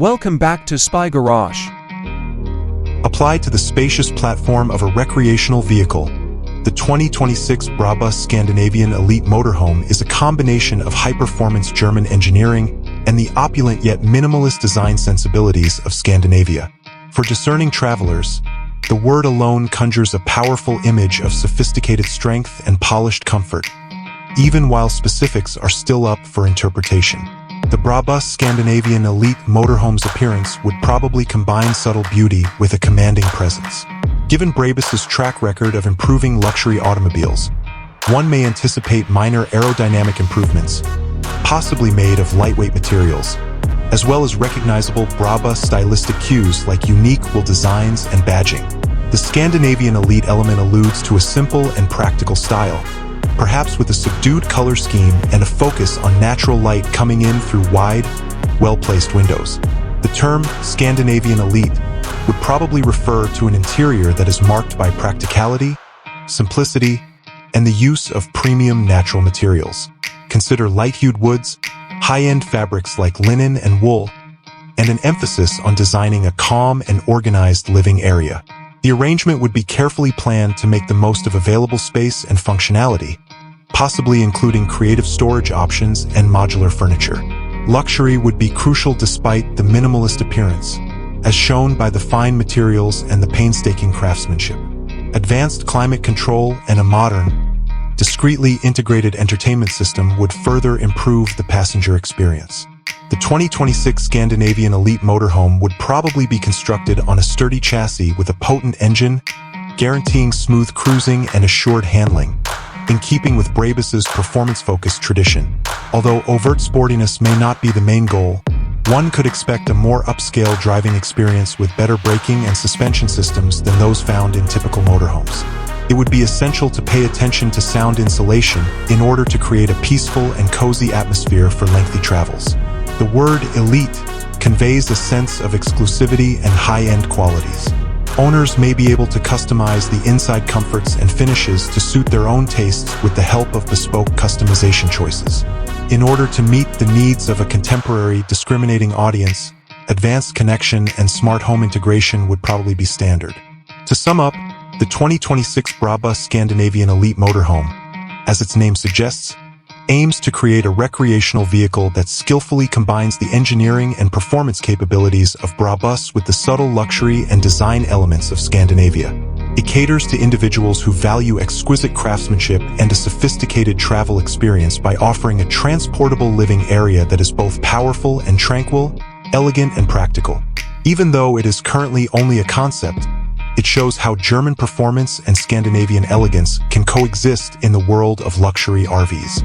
Welcome back to Spy Garage. Applied to the spacious platform of a recreational vehicle, the 2026 Brabus Scandinavian Elite Motorhome is a combination of high-performance German engineering and the opulent yet minimalist design sensibilities of Scandinavia. For discerning travelers, the word alone conjures a powerful image of sophisticated strength and polished comfort, even while specifics are still up for interpretation. The Brabus Scandinavian Elite Motorhome's appearance would probably combine subtle beauty with a commanding presence. Given Brabus's track record of improving luxury automobiles, one may anticipate minor aerodynamic improvements, possibly made of lightweight materials, as well as recognizable Brabus stylistic cues like unique wheel designs and badging. The Scandinavian Elite element alludes to a simple and practical style, perhaps with a subdued color scheme and a focus on natural light coming in through wide, well-placed windows. The term Scandinavian Elite would probably refer to an interior that is marked by practicality, simplicity, and the use of premium natural materials. Consider light-hued woods, high-end fabrics like linen and wool, and an emphasis on designing a calm and organized living area. The arrangement would be carefully planned to make the most of available space and functionality, possibly including creative storage options and modular furniture. Luxury would be crucial despite the minimalist appearance, as shown by the fine materials and the painstaking craftsmanship. Advanced climate control and a modern, discreetly integrated entertainment system would further improve the passenger experience. The 2026 Scandinavian Elite Motorhome would probably be constructed on a sturdy chassis with a potent engine, guaranteeing smooth cruising and assured handling, in keeping with Brabus's performance-focused tradition. Although overt sportiness may not be the main goal, one could expect a more upscale driving experience with better braking and suspension systems than those found in typical motorhomes. It would be essential to pay attention to sound insulation in order to create a peaceful and cozy atmosphere for lengthy travels. The word elite conveys a sense of exclusivity and high-end qualities. Owners may be able to customize the inside comforts and finishes to suit their own tastes with the help of bespoke customization choices. In order to meet the needs of a contemporary, discriminating audience, advanced connection and smart home integration would probably be standard. To sum up, the 2026 Brabus Scandinavian Elite Motorhome, as its name suggests, aims to create a recreational vehicle that skillfully combines the engineering and performance capabilities of Brabus with the subtle luxury and design elements of Scandinavia. It caters to individuals who value exquisite craftsmanship and a sophisticated travel experience by offering a transportable living area that is both powerful and tranquil, elegant and practical. Even though it is currently only a concept, it shows how German performance and Scandinavian elegance can coexist in the world of luxury RVs.